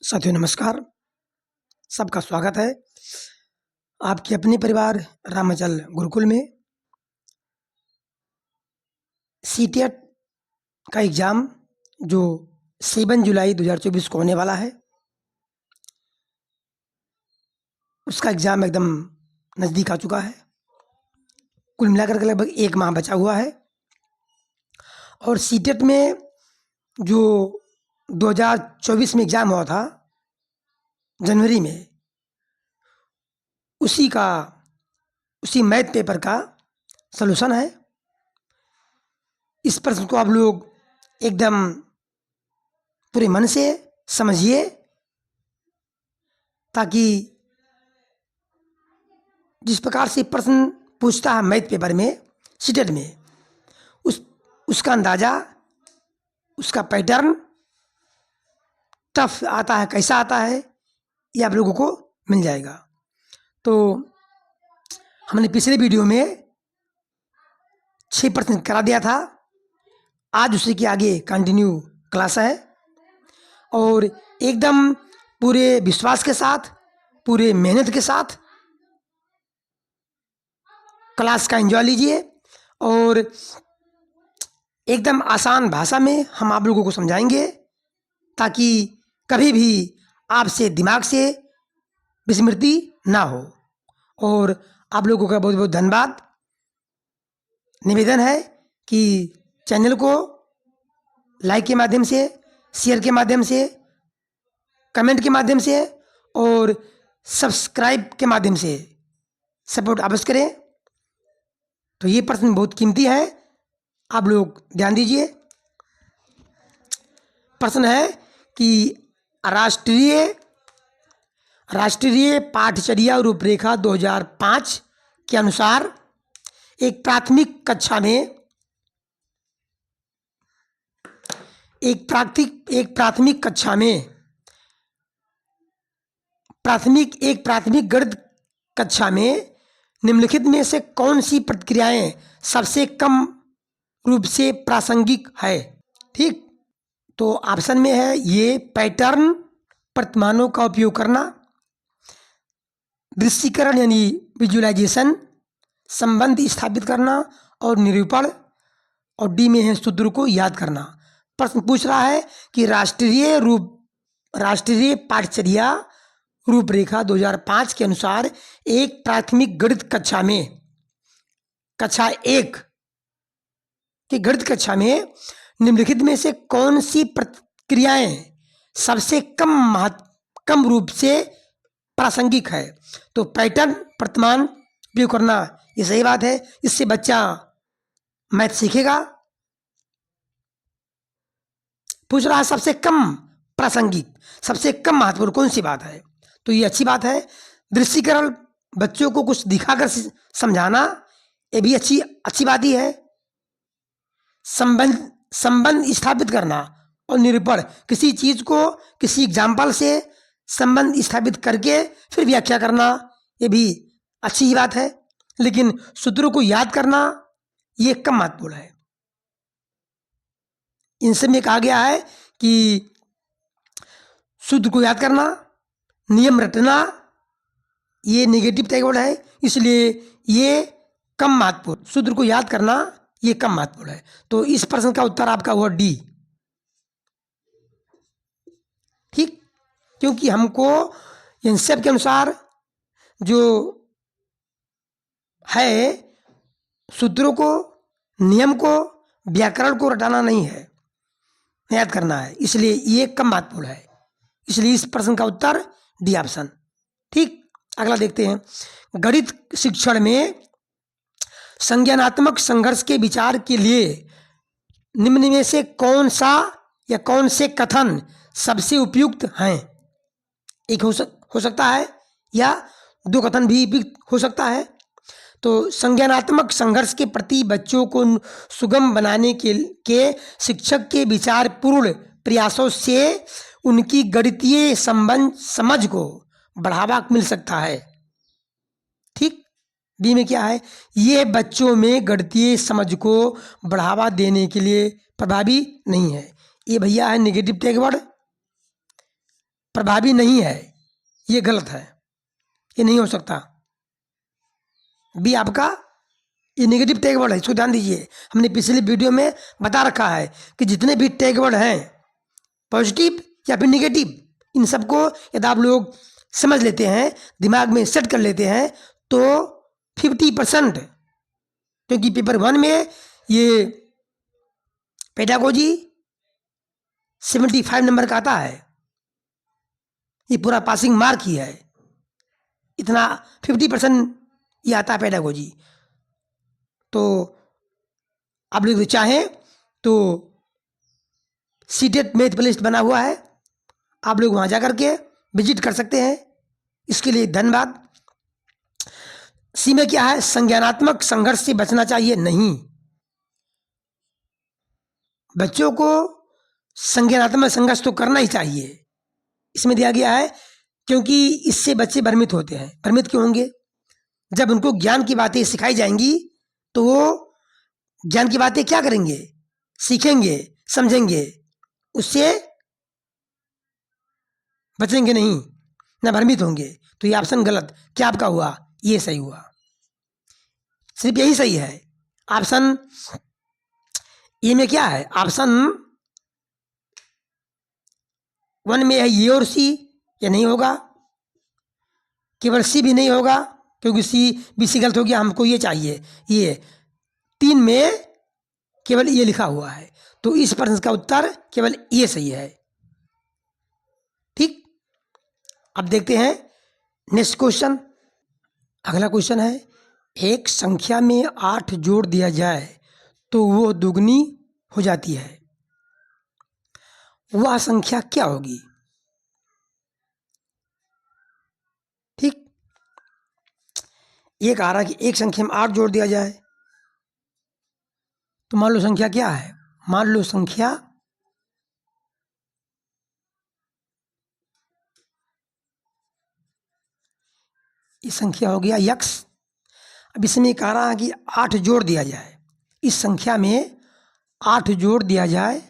साथियों नमस्कार। सबका स्वागत है आपके अपने परिवार रामाचल गुरुकुल में। सीटेट का एग्ज़ाम जो 7 जुलाई 2024 को होने वाला है, उसका एग्ज़ाम एकदम नज़दीक आ चुका है। कुल मिलाकर के लगभग 1 माह बचा हुआ है और सीटेट में जो 2024 में एग्ज़ाम हुआ था जनवरी में, उसी मैथ पेपर का सॉल्यूशन है। इस प्रश्न को आप लोग एकदम पूरे मन से समझिए ताकि जिस प्रकार से प्रश्न पूछता है मैथ पेपर में, सीटेट में, उसका अंदाज़ा, उसका पैटर्न टफ आता है, कैसा आता है, ये आप लोगों को मिल जाएगा। तो हमने पिछले वीडियो में 6 प्रश्न करा दिया था। आज उसी के आगे कंटिन्यू क्लास है और एकदम पूरे विश्वास के साथ, पूरे मेहनत के साथ क्लास का एंजॉय लीजिए और एकदम आसान भाषा में हम आप लोगों को समझाएंगे ताकि कभी भी आपसे दिमाग से विस्मृति ना हो। और आप लोगों का बहुत बहुत धन्यवाद। निवेदन है कि चैनल को लाइक के माध्यम से, शेयर के माध्यम से, कमेंट के माध्यम से और सब्सक्राइब के माध्यम से सपोर्ट अवश्य करें। तो ये प्रश्न बहुत कीमती है, आप लोग ध्यान दीजिए। प्रश्न है कि राष्ट्रीय पाठचर्या रूपरेखा 2005 के अनुसार एक प्राथमिक कक्षा में प्राथमिक गणित कक्षा में निम्नलिखित में से कौन सी प्रतिक्रियाएं सबसे कम रूप से प्रासंगिक है? ठीक, तो ऑप्शन में है ये पैटर्न प्रतिमानों का उपयोग करना, दृश्यीकरण यानी विजुअलाइजेशन, संबंध स्थापित करना और निरूपण, और डी में है सूत्र को याद करना। प्रश्न पूछ रहा है कि राष्ट्रीय पाठचर्या रूपरेखा 2005 के अनुसार एक प्राथमिक गणित कक्षा 1 की गणित कक्षा में निम्नलिखित में से कौन सी प्रतिक्रियाएं सबसे कम रूप से प्रासंगिक है? तो पैटर्न प्रतिमान उपयोग करना, ये सही बात है, इससे बच्चा मैथ सीखेगा। पूछ रहा है सबसे कम प्रासंगिक, सबसे कम महत्वपूर्ण कौन सी बात है? तो ये अच्छी बात है। दृश्यीकरण, बच्चों को कुछ दिखाकर समझाना, ये भी अच्छी बात ही है। संबंध स्थापित करना और निरूपण, किसी चीज को किसी एग्जाम्पल से संबंध स्थापित करके फिर व्याख्या करना, ये भी अच्छी ही बात है। लेकिन सूत्रों को याद करना ये कम महत्वपूर्ण है। इनसे में कहा गया है कि सूत्र को याद करना, नियम रटना, ये नेगेटिव टैगवर्ड है, इसलिए ये कम महत्वपूर्ण। सूत्र को याद करना ये कम महत्वपूर्ण है। तो इस प्रश्न का उत्तर आपका हुआ डी। ठीक, क्योंकि हमको इन सब के अनुसार जो है सूत्रों को, नियम को, व्याकरण को रटाना नहीं है, याद करना है, इसलिए ये कम महत्वपूर्ण है। इसलिए इस प्रश्न का उत्तर डी ऑप्शन। ठीक, अगला देखते हैं। गणित शिक्षण में संज्ञानात्मक संघर्ष के विचार के लिए निम्न में से कौन सा या कौन से कथन सबसे उपयुक्त हैं? एक हो सकता है या 2 कथन भी उपयुक्त हो सकता है। तो संज्ञानात्मक संघर्ष के प्रति बच्चों को सुगम बनाने के शिक्षक के विचारपूर्ण प्रयासों से उनकी गणितीय समझ को बढ़ावा मिल सकता है। ठीक, बी में क्या है? ये बच्चों में गणितीय समझ को बढ़ावा देने के लिए प्रभावी नहीं है। ये भैया है नेगेटिव टैगवर्ड। प्रभावी नहीं है, ये गलत है, ये नहीं हो सकता। बी आपका ये नेगेटिव टैग वर्ड है, इसको ध्यान दीजिए। हमने पिछले वीडियो में बता रखा है कि जितने भी टैग वर्ड हैं पॉजिटिव या फिर नेगेटिव, इन सबको यदि आप लोग समझ लेते हैं, दिमाग में सेट कर लेते हैं, तो 50%, क्योंकि पेपर 1 में ये पेडागोजी 75 नंबर का आता है, ये पूरा पासिंग मार्क ही है, इतना 50% ये आता है पेडागोजी। तो आप लोग चाहें तो सीटेट मैथ प्लेलिस्ट बना हुआ है, आप लोग वहां जा करके विजिट कर सकते हैं। इसके लिए धन्यवाद। सी में क्या है, संज्ञानात्मक संघर्ष से बचना चाहिए नहीं। बच्चों को संज्ञानात्मक संघर्ष तो करना ही चाहिए, इसमें दिया गया है, क्योंकि इससे बच्चे भ्रमित होते हैं। भ्रमित क्यों होंगे? जब उनको ज्ञान की बातें सिखाई जाएंगी तो वो ज्ञान की बातें क्या करेंगे, सीखेंगे, समझेंगे, उससे बचेंगे नहीं, ना भ्रमित होंगे। तो ये ऑप्शन गलत। क्या आपका हुआ? ये सही हुआ, सिर्फ यही सही है। ऑप्शन ए में क्या है, ऑप्शन 1 में है ये और सी, ये नहीं होगा। केवल सी भी नहीं होगा, क्योंकि सी बी सी गलत हो गया, हमको ये चाहिए। ये 3 में केवल ये लिखा हुआ है, तो इस प्रश्न का उत्तर केवल ये सही है। ठीक, अब देखते हैं नेक्स्ट क्वेश्चन। अगला क्वेश्चन है, एक संख्या में 8 जोड़ दिया जाए तो वो दुगनी हो जाती है, वह संख्या क्या होगी? ठीक, एक आ रहा कि एक संख्या में 8 जोड़ दिया जाए, तो मान लो संख्या क्या है? मान लो संख्या ये संख्या हो गया यक्स। अब इसमें कह रहा है कि 8 जोड़ दिया जाए, इस संख्या में 8 जोड़ दिया जाए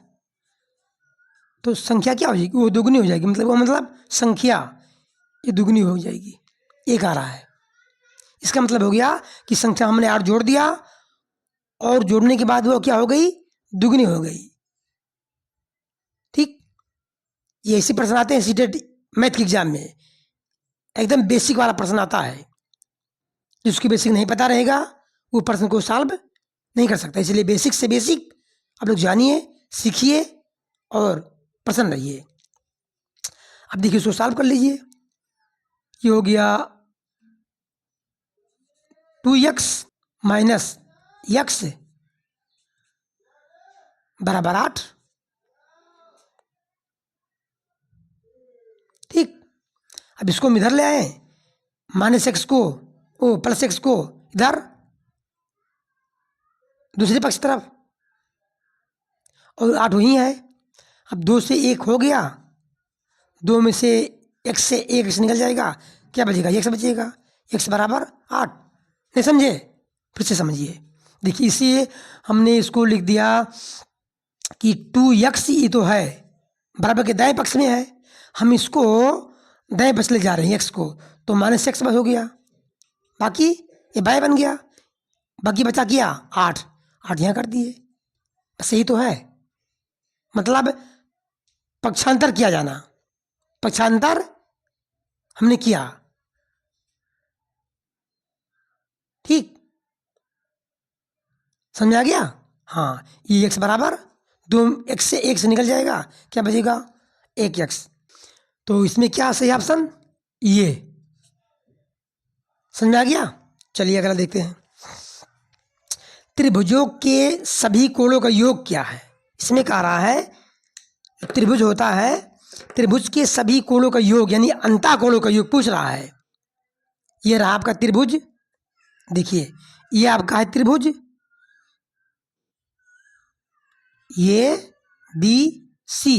तो संख्या क्या हो जाएगी? वो दुगनी हो जाएगी। मतलब संख्या ये दुगनी हो जाएगी। एक आ रहा है, इसका मतलब हो गया कि संख्या हमने 8 जोड़ दिया और जोड़ने के बाद वो क्या हो गई? दुगनी हो गई। ठीक, ये ऐसे प्रश्न आते हैं सीटेट मैथ के एग्जाम में, एकदम बेसिक वाला प्रश्न आता है। जिसकी बेसिक नहीं पता रहेगा वो प्रश्न को सॉल्व नहीं कर सकता। इसलिए बेसिक से बेसिक आप लोग जानिए, सीखिए और प्रसन्न रहिए। अब देखिए इसको सॉल्व कर लीजिए। ये हो गया 2x माइनस x बराबर 8। ठीक, अब इसको हम इधर ले आए, माइनस एक्स को ओ प्लस एक्स को इधर दूसरे पक्ष तरफ, और 8 वही है। अब 2 से 1 हो गया, 2 में से x से 1 निकल जाएगा, क्या बचेगा? x बचेगा। x बराबर 8। नहीं समझे? फिर से समझिए। देखिए इसे हमने इसको लिख दिया कि 2x ये तो है बराबर के दाएं पक्ष में है, हम इसको दाएं पक्ष ले जा रहे हैं x को, तो माइनस एक्स बस हो गया, बाकी ये बाएं बन गया, बाकी बचा क्या? 8 यहाँ कर दिए, बस यही तो है। मतलब पक्षांतर किया जाना, पक्षांतर हमने किया। ठीक, समझ आ गया? हाँ, ये x बराबर 2 x से 1 से निकल जाएगा, क्या बचेगा? 1x। तो इसमें क्या सही ऑप्शन? ये। समझ आ गया? चलिए अगला देखते हैं। त्रिभुजों के सभी कोणों का योग क्या है? इसमें कह रहा है त्रिभुज होता है, त्रिभुज के सभी कोणों का योग यानी अंता कोणों का योग पूछ रहा है। ये रहा आपका त्रिभुज, देखिए ये आपका है त्रिभुज, ये बी सी।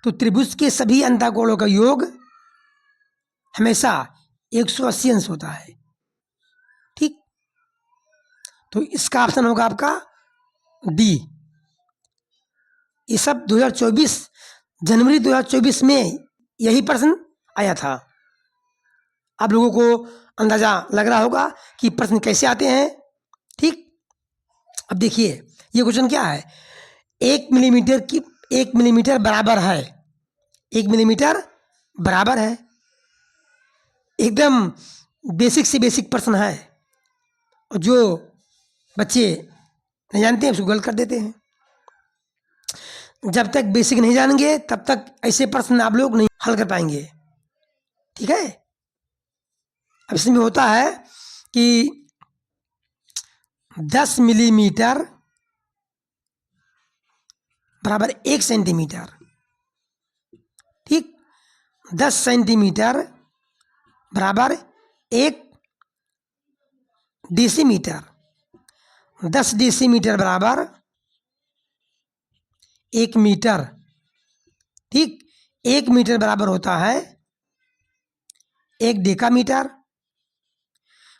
तो त्रिभुज के सभी अंता कोणों का योग हमेशा 180 अंश होता है। ठीक, तो इसका ऑप्शन होगा आपका डी। ये सब 2024 जनवरी 2024 में यही प्रश्न आया था। आप लोगों को अंदाजा लग रहा होगा कि प्रश्न कैसे आते हैं। ठीक, अब देखिए ये क्वेश्चन क्या है। 1 मिलीमीटर बराबर है, 1 मिलीमीटर बराबर है। एकदम बेसिक से बेसिक प्रश्न है, और जो बच्चे नहीं जानते हैं उसको गलत कर देते हैं। जब तक बेसिक नहीं जानेंगे तब तक ऐसे प्रश्न आप लोग नहीं हल कर पाएंगे। ठीक है, अब इसमें होता है कि 10 मिलीमीटर बराबर 1 सेंटीमीटर। ठीक, 10 सेंटीमीटर बराबर 1 डेसीमीटर, 10 डेसीमीटर बराबर 1 मीटर। ठीक, 1 मीटर बराबर होता है 1 डेकामीटर,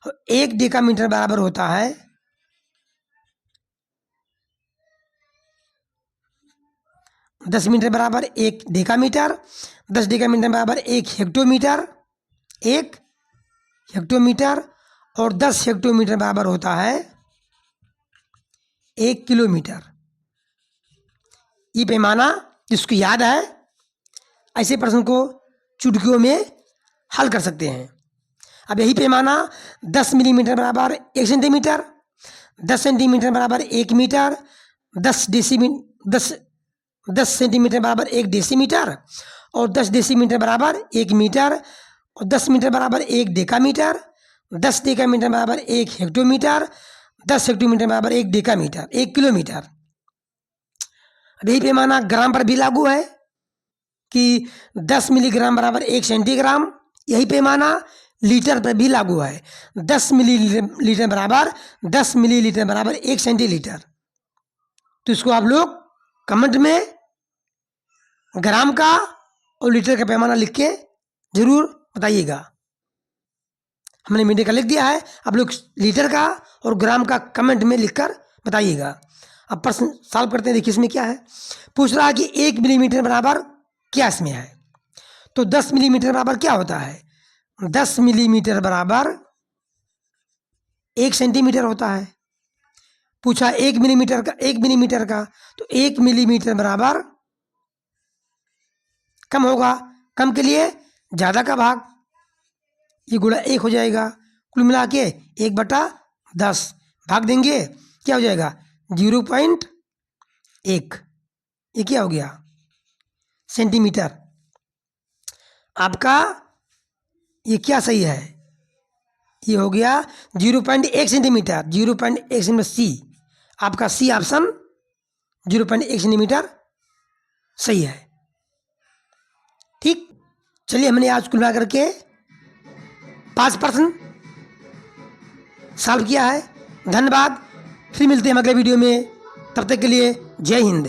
और 1 डेकामीटर बराबर होता है 10 मीटर बराबर 1 डेकामीटर, 10 डेकामीटर बराबर 1 हेक्टोमीटर, 1 हेक्टोमीटर, और 10 हेक्टोमीटर बराबर होता है 1 किलोमीटर। ये पैमाना जिसको याद है ऐसे प्रश्न को चुटकियों में हल कर सकते हैं। अब यही पैमाना 10 मिलीमीटर बराबर 1 सेंटीमीटर, 10 सेंटीमीटर बराबर 1 मीटर, 10 सेंटीमीटर बराबर 1 डेसीमीटर, और 10 डेसीमीटर बराबर 1 मीटर, और 10 मीटर बराबर 1 डेकामीटर, 10 डेकामीटर बराबर 1 हेक्टोमीटर, 10 हेक्टोमीटर बराबर 1 डेकामीटर, 1 किलोमीटर। अब यही पैमाना ग्राम पर भी लागू है कि 10 मिलीग्राम बराबर 1 सेंटीग्राम। यही पैमाना लीटर पर भी लागू है, 10 मिलीलीटर बराबर 10 मिलीलीटर बराबर 1 सेंटीलीटर। तो इसको आप लोग कमेंट में ग्राम का और लीटर का पैमाना लिख के जरूर बताइएगा। हमने मीटर का लिख दिया है, आप लोग लीटर का और ग्राम का कमेंट में लिखकर बताइएगा। अब प्रश्न सॉल्व करते हैं। देखिए इसमें क्या है, पूछ रहा है कि 1 मिलीमीटर बराबर क्या इसमें है। तो 10 मिलीमीटर बराबर क्या होता है, 10 मिलीमीटर बराबर 1 सेंटीमीटर होता है। पूछा 1 मिलीमीटर का, 1 मिलीमीटर का, तो 1 मिलीमीटर बराबर कम होगा, कम के लिए ज़्यादा का भाग, ये गुणा 1 हो जाएगा। कुल मिला के 1/10 भाग देंगे, क्या हो जाएगा 0.1। ये क्या हो गया सेंटीमीटर। आपका ये क्या सही है, ये हो गया 0.1 सेंटीमीटर, 0.1 सेंटीमीटर सी। आपका सी ऑप्शन 0.1 सेंटीमीटर सही है। ठीक, चलिए हमने आज कुल मिला करके 5 प्रश्न सॉल्व किया है। धन्यवाद, फिर मिलते हैं अगले वीडियो में। तब तक के लिए जय हिंद।